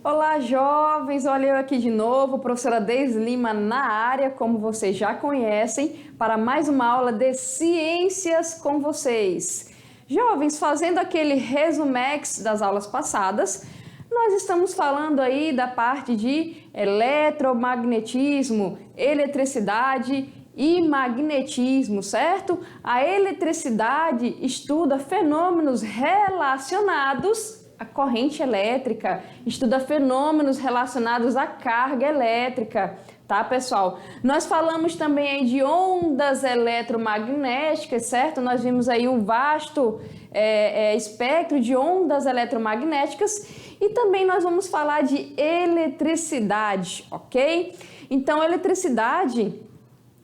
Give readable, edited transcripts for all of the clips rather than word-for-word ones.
Olá, jovens! Olha eu aqui de novo, professora Deise Lima na área, como vocês já conhecem, para mais uma aula de ciências com vocês. Jovens, fazendo aquele resumex das aulas passadas, nós estamos falando aí da parte de eletromagnetismo, eletricidade e magnetismo, certo? A eletricidade estuda fenômenos relacionados à corrente elétrica, estuda fenômenos relacionados à carga elétrica, tá, pessoal? Nós falamos também aí de ondas eletromagnéticas, certo? Nós vimos aí um vasto espectro de ondas eletromagnéticas e também nós vamos falar de eletricidade, ok? Então, eletricidade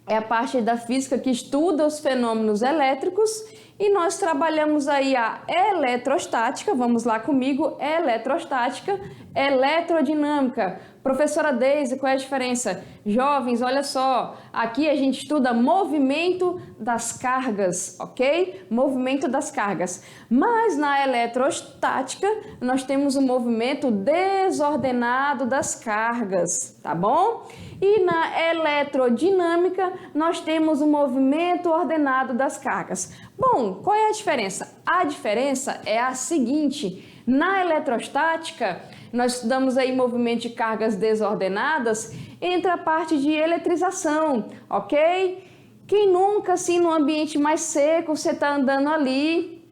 é a parte da física que estuda os fenômenos elétricos e nós trabalhamos aí a eletrostática, vamos lá comigo, eletrostática, eletrodinâmica. Professora Deise, qual é a diferença? Jovens, olha só, aqui a gente estuda movimento das cargas, ok? Movimento das cargas. Mas na eletrostática, nós temos o movimento desordenado das cargas, tá bom? E na eletrodinâmica, nós temos o movimento ordenado das cargas. Bom, qual é a diferença? A diferença é a seguinte: na eletrostática, nós estudamos aí movimento de cargas desordenadas, entra a parte de eletrização, ok? Quem nunca, assim, num ambiente mais seco, você está andando ali,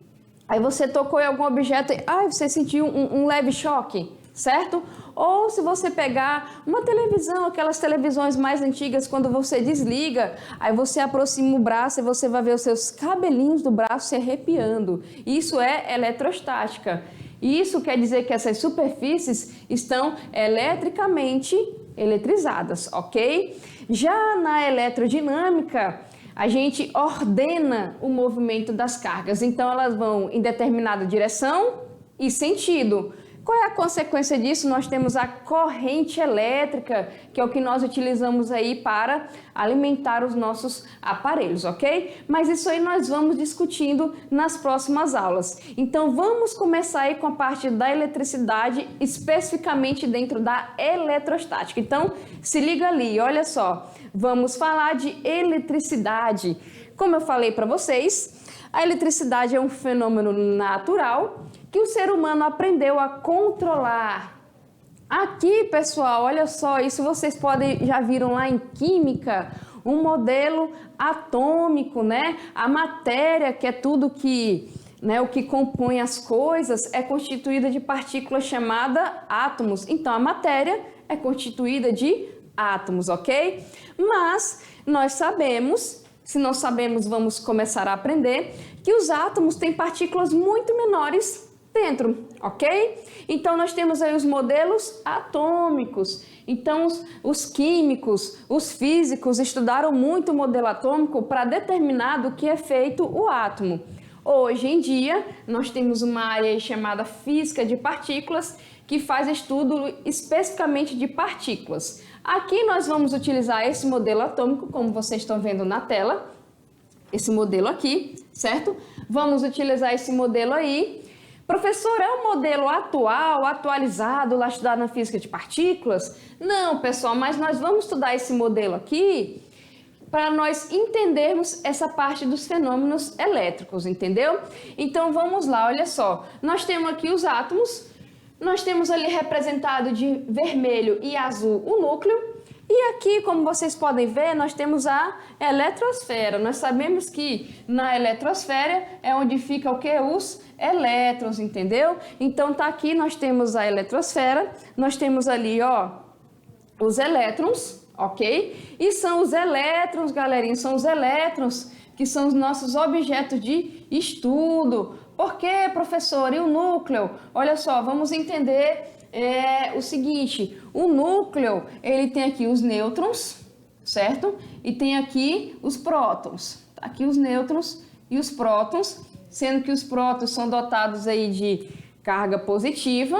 aí você tocou em algum objeto e você sentiu um leve choque, certo? Ou se você pegar uma televisão, aquelas televisões mais antigas, quando você desliga, aí você aproxima o braço e você vai ver os seus cabelinhos do braço se arrepiando. Isso é eletrostática. Isso quer dizer que essas superfícies estão eletricamente eletrizadas, ok? Já na eletrodinâmica, a gente ordena o movimento das cargas. Então, elas vão em determinada direção e sentido. Qual é a consequência disso? Nós temos a corrente elétrica, que é o que nós utilizamos aí para alimentar os nossos aparelhos, ok? Mas isso aí nós vamos discutindo nas próximas aulas. Então vamos começar aí com a parte da eletricidade, especificamente dentro da eletrostática. Então se liga ali, olha só, vamos falar de eletricidade. Como eu falei para vocês, a eletricidade é um fenômeno natural que o ser humano aprendeu a controlar. Aqui, pessoal, olha só, isso vocês já viram lá em química, um modelo atômico, né? A matéria, que é tudo que, né, o que compõe as coisas, é constituída de partículas chamadas átomos. Então, a matéria é constituída de átomos, ok? Mas nós sabemos, se não sabemos, vamos começar a aprender, que os átomos têm partículas muito menores dentro, ok? Então, nós temos aí os modelos atômicos. Então, os químicos, os físicos estudaram muito o modelo atômico para determinar do que é feito o átomo. Hoje em dia, nós temos uma área chamada física de partículas que faz estudo especificamente de partículas. Aqui nós vamos utilizar esse modelo atômico, como vocês estão vendo na tela, esse modelo aqui, certo? Vamos utilizar esse modelo aí. Professor, é um modelo atual, atualizado, lá estudado na física de partículas? Não, pessoal, mas nós vamos estudar esse modelo aqui para nós entendermos essa parte dos fenômenos elétricos, entendeu? Então vamos lá, olha só. Nós temos aqui os átomos, nós temos ali representado de vermelho e azul o núcleo. E aqui, como vocês podem ver, nós temos a eletrosfera. Nós sabemos que na eletrosfera é onde fica o que? Os elétrons, entendeu? Então tá aqui, nós temos a eletrosfera, nós temos ali, ó, os elétrons, ok? E são os elétrons, galerinha, são os elétrons que são os nossos objetos de estudo. Por quê, professor? E o núcleo? Olha só, vamos entender o seguinte, o núcleo, ele tem aqui os nêutrons, certo? E tem aqui os prótons. Aqui os nêutrons e os prótons, sendo que os prótons são dotados aí de carga positiva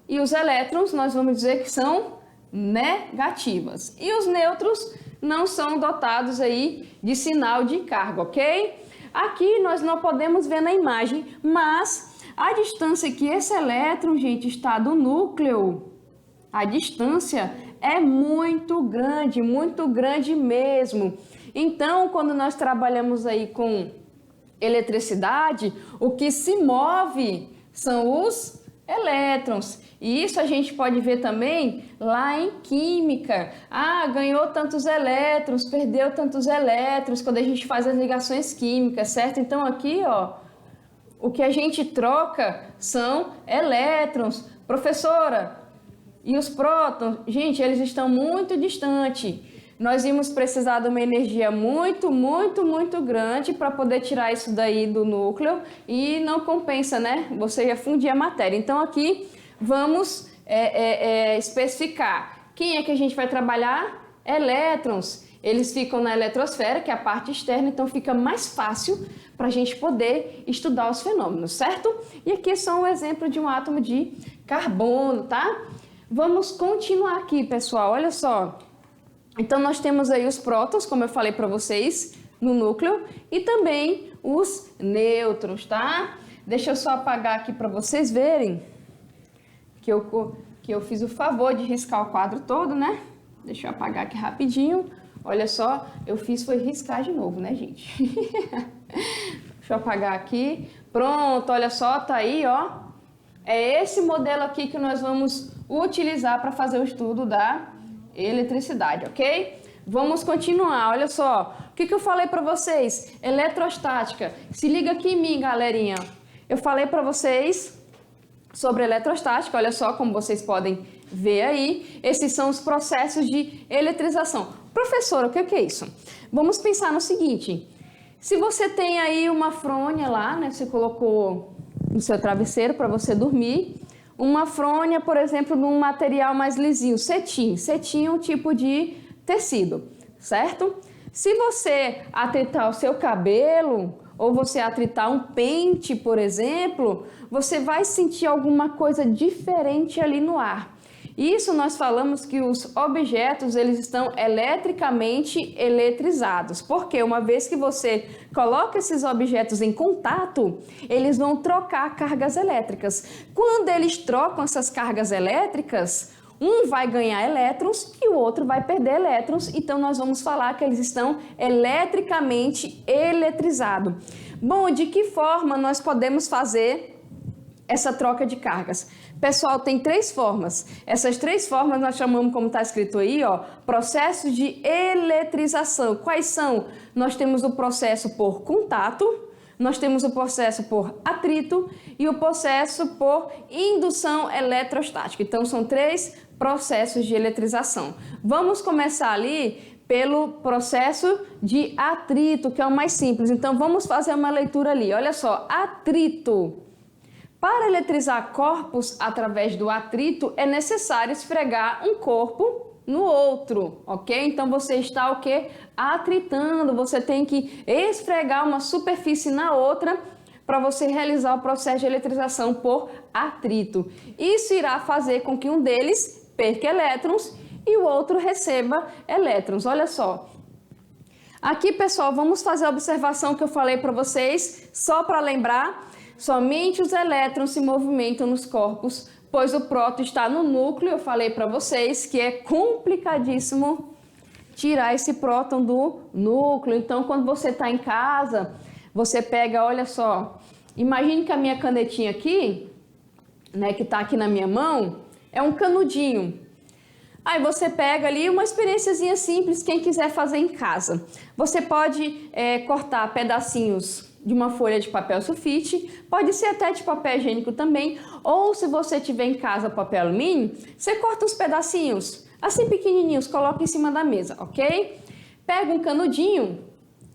e os elétrons nós vamos dizer que são negativas. E os nêutrons não são dotados aí de sinal de carga, ok? Aqui nós não podemos ver na imagem, mas a distância que esse elétron, gente, está do núcleo A distância é muito grande mesmo. Então, quando nós trabalhamos aí com eletricidade, o que se move são os elétrons. E isso a gente pode ver também lá em química. Ganhou tantos elétrons, perdeu tantos elétrons, quando a gente faz as ligações químicas, certo? Então aqui, ó, o que a gente troca são elétrons. Professora, e os prótons? Gente, eles estão muito distantes. Nós íamos precisar de uma energia muito grande para poder tirar isso daí do núcleo e não compensa, né? Você ia fundir a matéria. Então aqui vamos especificar quem é que a gente vai trabalhar? Elétrons. Eles ficam na eletrosfera, que é a parte externa, então fica mais fácil para a gente poder estudar os fenômenos, certo? E aqui é só um exemplo de um átomo de carbono, tá? Vamos continuar aqui, pessoal, olha só. Então, nós temos aí os prótons, como eu falei para vocês, no núcleo, e também os nêutrons, tá? Deixa eu só apagar aqui para vocês verem que eu fiz o favor de riscar o quadro todo, né? Deixa eu apagar aqui rapidinho. Olha só, eu fiz foi riscar de novo, né, gente? Deixa eu apagar aqui. Pronto, olha só, tá aí, ó. É esse modelo aqui que nós vamos utilizar para fazer o estudo da eletricidade, ok? Vamos continuar, olha só. O que eu falei para vocês? Eletrostática. Se liga aqui em mim, galerinha. Eu falei para vocês sobre eletrostática, olha só como vocês podem ver aí. Esses são os processos de eletrização. Professora, o que é isso? Vamos pensar no seguinte. Se você tem aí uma fronha lá, né? Você colocou no seu travesseiro para você dormir. Uma fronha, por exemplo, num material mais lisinho, cetim. Cetim é um tipo de tecido, certo? Se você atritar o seu cabelo ou você atritar um pente, por exemplo, você vai sentir alguma coisa diferente ali no ar. Isso nós falamos que os objetos eles estão eletricamente eletrizados, porque uma vez que você coloca esses objetos em contato, eles vão trocar cargas elétricas. Quando eles trocam essas cargas elétricas, um vai ganhar elétrons e o outro vai perder elétrons, então nós vamos falar que eles estão eletricamente eletrizados. Bom, de que forma nós podemos fazer essa troca de cargas? Pessoal, tem 3 formas. Essas 3 formas nós chamamos, como está escrito aí, ó, processos de eletrização. Quais são? Nós temos o processo por contato, nós temos o processo por atrito e o processo por indução eletrostática. Então, são 3 processos de eletrização. Vamos começar ali pelo processo de atrito, que é o mais simples. Então, vamos fazer uma leitura ali. Olha só, atrito. Para eletrizar corpos através do atrito, é necessário esfregar um corpo no outro, ok? Então, você está o quê? Atritando, você tem que esfregar uma superfície na outra para você realizar o processo de eletrização por atrito. Isso irá fazer com que um deles perca elétrons e o outro receba elétrons. Olha só. Aqui, pessoal, vamos fazer a observação que eu falei para vocês, só para lembrar. Somente os elétrons se movimentam nos corpos, pois o próton está no núcleo. Eu falei para vocês que é complicadíssimo tirar esse próton do núcleo. Então, quando você está em casa, você pega, olha só, imagine que a minha canetinha aqui, né, que está aqui na minha mão, é um canudinho. Aí você pega ali uma experiênciazinha simples, quem quiser fazer em casa. Você pode cortar pedacinhos de uma folha de papel sulfite, pode ser até de papel higiênico também, ou se você tiver em casa papel alumínio, você corta uns pedacinhos, assim pequenininhos, coloca em cima da mesa, ok? Pega um canudinho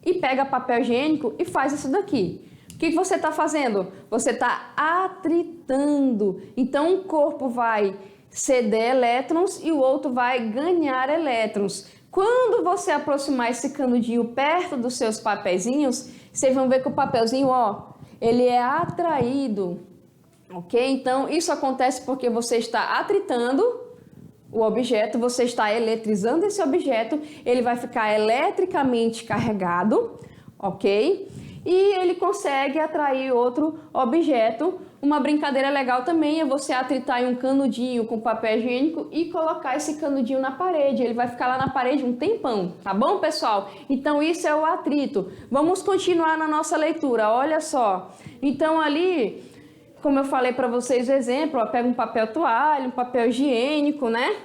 e pega papel higiênico e faz isso daqui. O que você está fazendo? Você está atritando, então um corpo vai ceder elétrons e o outro vai ganhar elétrons. Quando você aproximar esse canudinho perto dos seus papeizinhos, vocês vão ver que o papelzinho, ó, ele é atraído, ok? Então, isso acontece porque você está atritando o objeto, você está eletrizando esse objeto, ele vai ficar eletricamente carregado, ok? E ele consegue atrair outro objeto Uma brincadeira legal também é você atritar em um canudinho com papel higiênico e colocar esse canudinho na parede. Ele vai ficar lá na parede um tempão, tá bom, pessoal? Então isso é o atrito. Vamos continuar na nossa leitura, olha só. Então ali, como eu falei para vocês o exemplo, ó, pega um papel toalha, um papel higiênico, né?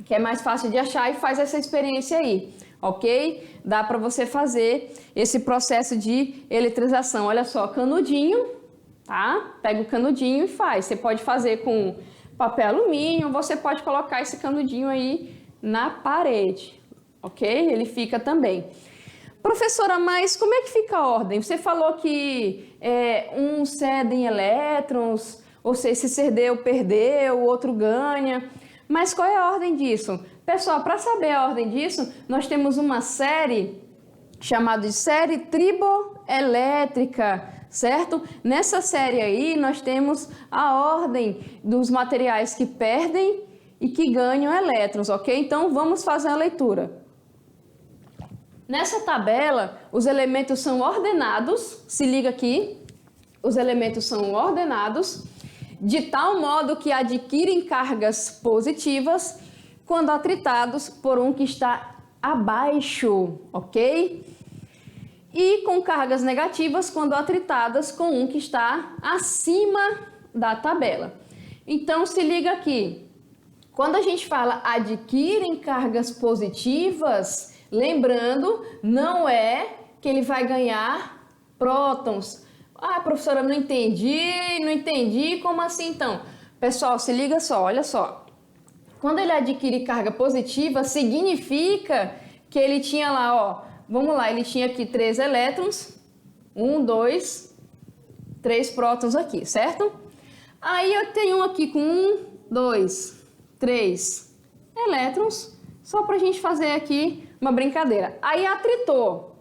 Que é mais fácil de achar e faz essa experiência aí, ok? Dá para você fazer esse processo de eletrização. Olha só, canudinho, tá? Pega o canudinho e faz. Você pode fazer com papel alumínio, você pode colocar esse canudinho aí na parede, ok? Ele fica também. Professora, mas como é que fica a ordem? Você falou que um cede em elétrons, ou seja, se cedeu, perdeu, o outro ganha. Mas qual é a ordem disso? Pessoal, para saber a ordem disso, nós temos uma série chamada de série triboelétrica, certo? Nessa série aí, nós temos a ordem dos materiais que perdem e que ganham elétrons, ok? Então, vamos fazer a leitura. Nessa tabela, os elementos são ordenados, se liga aqui, os elementos são ordenados, de tal modo que adquirem cargas positivas quando atritados por um que está abaixo, ok? E com cargas negativas quando atritadas com um que está acima da tabela. Então, se liga aqui, quando a gente fala adquirem cargas positivas, lembrando, não é que ele vai ganhar prótons. Ah, professora, não entendi, como assim então? Pessoal, se liga só, olha só. Quando ele adquire carga positiva, significa que ele tinha lá, ó, vamos lá, ele tinha aqui 3 elétrons, 1, 2, 3 prótons aqui, certo? Aí eu tenho um aqui com 1, 2, 3 elétrons, só pra gente fazer aqui uma brincadeira. Aí atritou.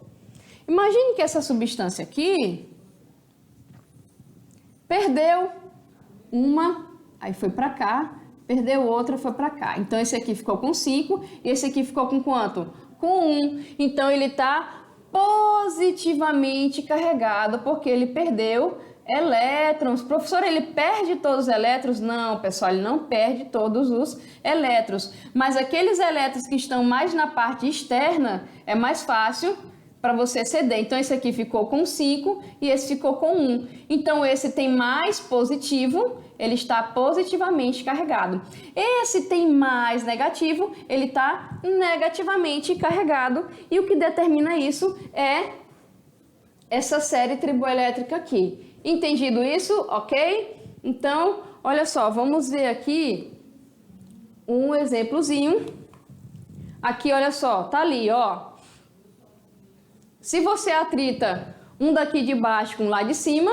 Imagine que essa substância aqui perdeu uma, aí foi para cá, perdeu outra, foi para cá. Então esse aqui ficou com 5 e esse aqui ficou com quanto? Com 1. Então ele está positivamente carregado porque ele perdeu elétrons. Professor, ele perde todos os elétrons? Não, pessoal, ele não perde todos os elétrons. Mas aqueles elétrons que estão mais na parte externa é mais fácil para você ceder. Então, esse aqui ficou com 5 e esse ficou com 1. Então, esse tem mais positivo, ele está positivamente carregado. Esse tem mais negativo, ele está negativamente carregado. E o que determina isso é essa série triboelétrica aqui. Entendido isso? Ok? Então, olha só, vamos ver aqui um exemplozinho. Aqui, olha só, tá ali, ó. Se você atrita um daqui de baixo com lá de cima,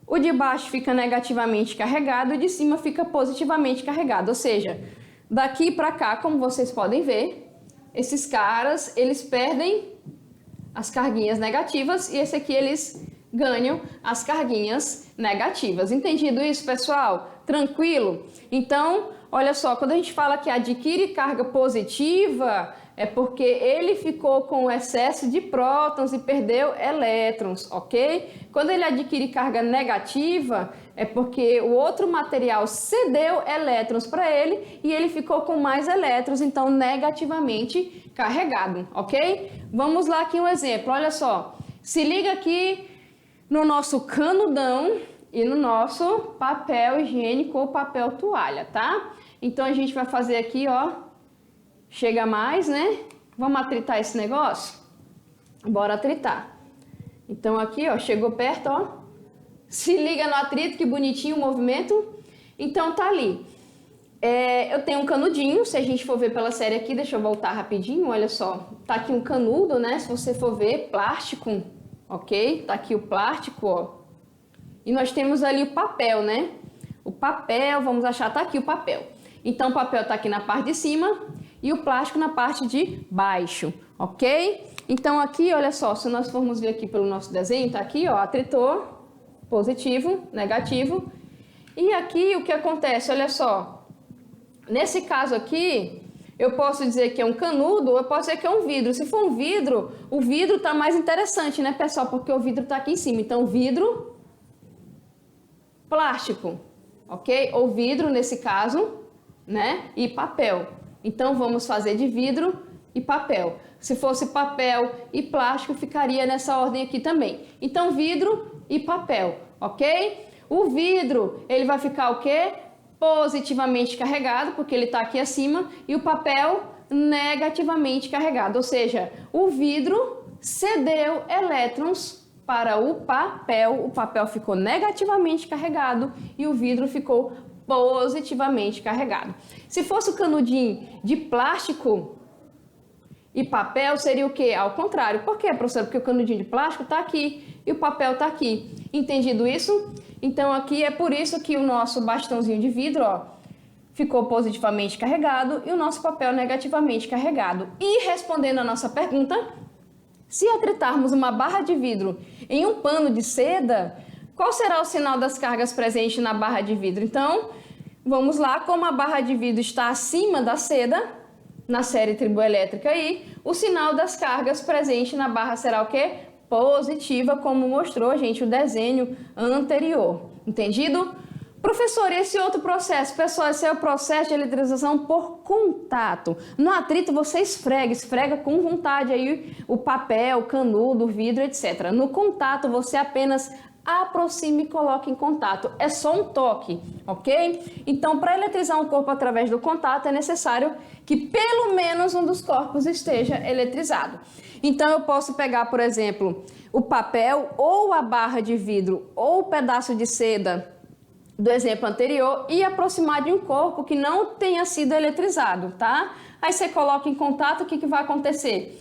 o de baixo fica negativamente carregado e o de cima fica positivamente carregado. Ou seja, daqui para cá, como vocês podem ver, esses caras, eles perdem as carguinhas negativas e esse aqui eles ganham as carguinhas negativas. Entendido isso, pessoal? Tranquilo? Então, olha só, quando a gente fala que adquire carga positiva, é porque ele ficou com excesso de prótons e perdeu elétrons, ok? Quando ele adquire carga negativa, é porque o outro material cedeu elétrons para ele e ele ficou com mais elétrons, então negativamente carregado, ok? Vamos lá aqui um exemplo, olha só. Se liga aqui no nosso canudão e no nosso papel higiênico ou papel toalha, tá? Então a gente vai fazer aqui, ó. Chega mais, né? Vamos atritar esse negócio? Bora atritar. Então aqui, ó, chegou perto, ó. Se liga no atrito, que bonitinho o movimento. Então tá ali. Eu tenho um canudinho, se a gente for ver pela série aqui, deixa eu voltar rapidinho, olha só. Tá aqui um canudo, né? Se você for ver, plástico, ok? Tá aqui o plástico, ó. E nós temos ali o papel, né? O papel, vamos achar, tá aqui o papel. Então o papel tá aqui na parte de cima e o plástico na parte de baixo, ok? Então aqui, olha só, se nós formos ver aqui pelo nosso desenho, tá aqui, ó, atritor, positivo, negativo. E aqui o que acontece, olha só, nesse caso aqui, eu posso dizer que é um canudo ou eu posso dizer que é um vidro. Se for um vidro, o vidro tá mais interessante, né, pessoal? Porque o vidro tá aqui em cima. Então, o vidro plástico, ok? Ou vidro nesse caso, né? E papel. Então vamos fazer de vidro e papel. Se fosse papel e plástico, ficaria nessa ordem aqui também. Então vidro e papel, ok? O vidro, ele vai ficar o quê? Positivamente carregado, porque ele está aqui acima, e o papel negativamente carregado, ou seja, o vidro cedeu elétrons para o papel ficou negativamente carregado e o vidro ficou positivamente carregado. Se fosse o canudinho de plástico e papel, seria o quê? Ao contrário. Por quê, professora? Porque o canudinho de plástico está aqui e o papel está aqui. Entendido isso? Então aqui é por isso que o nosso bastãozinho de vidro, ó, ficou positivamente carregado e o nosso papel negativamente carregado. E respondendo a nossa pergunta, se atritarmos uma barra de vidro em um pano de seda, qual será o sinal das cargas presente na barra de vidro? Então, vamos lá, como a barra de vidro está acima da seda, na série triboelétrica aí, o sinal das cargas presente na barra será o quê? Positiva, como mostrou, gente, o desenho anterior. Entendido? Professor, esse outro processo, pessoal, esse é o processo de eletrização por contato. No atrito você esfrega com vontade aí o papel, o canudo, o vidro, etc. No contato você apenas aproxima e coloca em contato. É só um toque, ok? Então, para eletrizar um corpo através do contato é necessário que pelo menos um dos corpos esteja eletrizado. Então, eu posso pegar, por exemplo, o papel ou a barra de vidro ou o pedaço de seda do exemplo anterior e aproximar de um corpo que não tenha sido eletrizado, tá? Aí você coloca em contato, o que vai acontecer?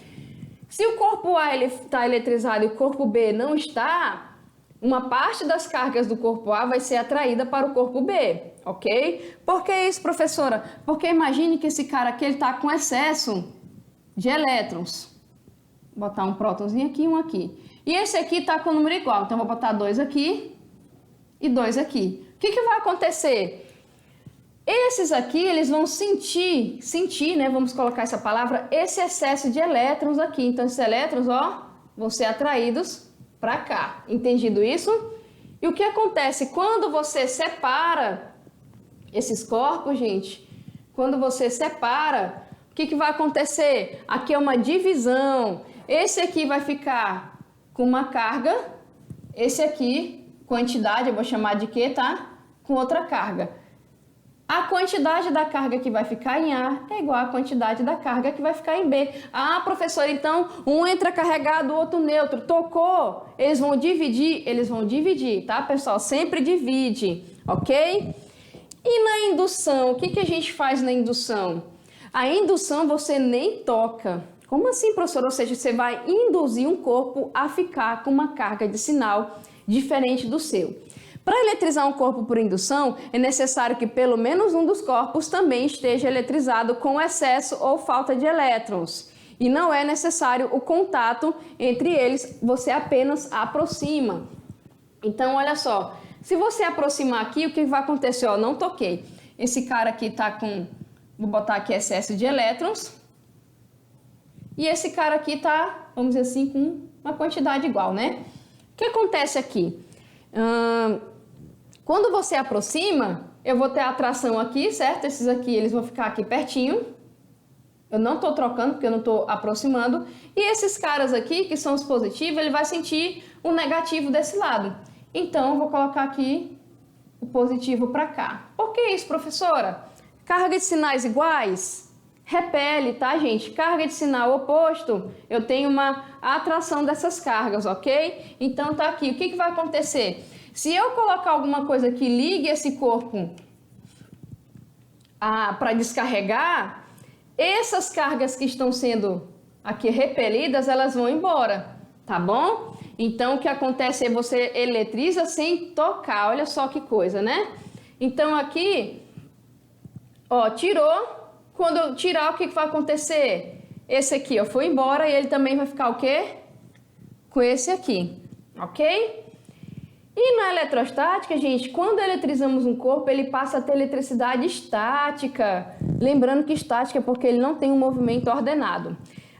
Se o corpo A está eletrizado e o corpo B não está, uma parte das cargas do corpo A vai ser atraída para o corpo B, ok? Por que isso, professora? Porque imagine que esse cara aqui está com excesso de elétrons. Vou botar um prótonzinho aqui e um aqui. E esse aqui está com o número igual, então vou botar 2 aqui e 2 aqui. O que vai acontecer? Esses aqui, eles vão sentir, né? Vamos colocar essa palavra, esse excesso de elétrons aqui. Então, esses elétrons, ó, vão ser atraídos para cá. Entendido isso? E o que acontece? Quando você separa esses corpos, gente, quando você separa, o que vai acontecer? Aqui é uma divisão. Esse aqui vai ficar com uma carga, esse aqui, quantidade, eu vou chamar de quê, tá? Com outra carga. A quantidade da carga que vai ficar em A é igual à quantidade da carga que vai ficar em B. Ah, professor, então um entra carregado, o outro neutro. Tocou, eles vão dividir, tá, pessoal? Sempre divide, ok? E na indução, o que a gente faz na indução? A indução você nem toca. Como assim, professor? Ou seja, você vai induzir um corpo a ficar com uma carga de sinal diferente do seu. Para eletrizar um corpo por indução, é necessário que pelo menos um dos corpos também esteja eletrizado com excesso ou falta de elétrons. E não é necessário o contato entre eles, você apenas aproxima. Então, olha só, se você aproximar aqui, o que vai acontecer? Ó, não toquei. Esse cara aqui está com, vou botar aqui excesso de elétrons. E esse cara aqui está, vamos dizer assim, com uma quantidade igual, né? O que acontece aqui? Quando você aproxima, eu vou ter a atração aqui, certo? Esses aqui, eles vão ficar aqui pertinho. Eu não estou trocando, porque eu não estou aproximando. E esses caras aqui, que são os positivos, ele vai sentir o negativo desse lado. Então, eu vou colocar aqui o positivo para cá. Por que isso, professora? Carga de sinais iguais repele, tá, gente? Carga de sinal oposto, eu tenho uma atração dessas cargas, ok? Então, tá aqui. O que vai acontecer? Se eu colocar alguma coisa que ligue esse corpo para descarregar, essas cargas que estão sendo aqui repelidas, elas vão embora, tá bom? Então, o que acontece é você eletriza sem tocar, olha só que coisa, né? Então, aqui, ó, tirou. Quando eu tirar, o que vai acontecer? Esse aqui, ó, foi embora e ele também vai ficar o quê? Com esse aqui, ok? E na eletrostática, gente, quando eletrizamos um corpo, ele passa a ter eletricidade estática. Lembrando que estática é porque ele não tem um movimento ordenado.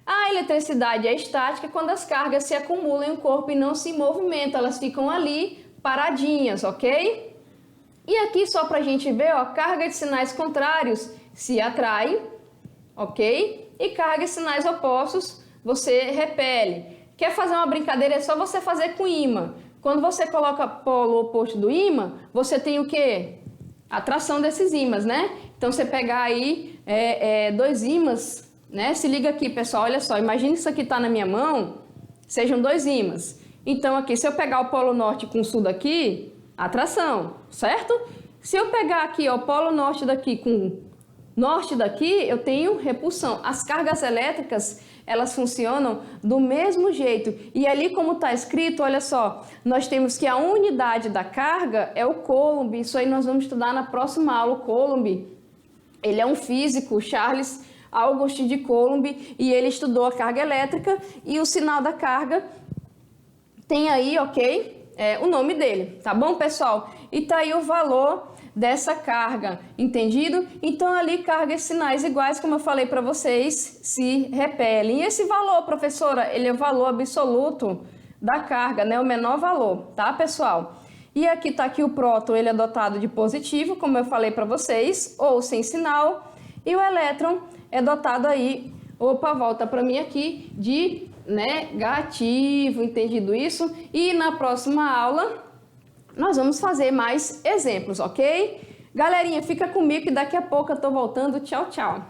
A eletricidade é estática quando as cargas se acumulam em um corpo e não se movimentam, elas ficam ali paradinhas, ok? E aqui só para a gente ver, ó, carga de sinais contrários se atrai, ok? E carga de sinais opostos você repele. Quer fazer uma brincadeira? É só você fazer com ímã. Quando você coloca polo oposto do ímã, você tem o quê? Atração desses ímãs, né? Então você pegar aí dois ímãs, né? Se liga aqui, pessoal, olha só, imagina isso aqui tá na minha mão, sejam dois ímãs. Então aqui, se eu pegar o polo norte com o sul daqui, atração, certo? Se eu pegar aqui, ó, o polo norte daqui com norte daqui, eu tenho repulsão. As cargas elétricas, elas funcionam do mesmo jeito. E ali, como está escrito, olha só, nós temos que a unidade da carga é o Coulomb. Isso aí nós vamos estudar na próxima aula. O Coulomb, ele é um físico, Charles Augustin de Coulomb, e ele estudou a carga elétrica e o sinal da carga tem aí, ok? O nome dele, tá bom, pessoal? E tá aí o valor dessa carga, entendido? Então ali carga e sinais iguais, como eu falei para vocês, se repelem. E esse valor, professora, ele é o valor absoluto da carga, né? O menor valor, tá, pessoal? E aqui tá aqui o próton, ele é dotado de positivo, como eu falei para vocês, ou sem sinal. E o elétron é dotado aí, opa, volta para mim aqui, de negativo, entendido isso? E na próxima aula nós vamos fazer mais exemplos, ok? Galerinha, fica comigo que daqui a pouco eu tô voltando. Tchau, tchau!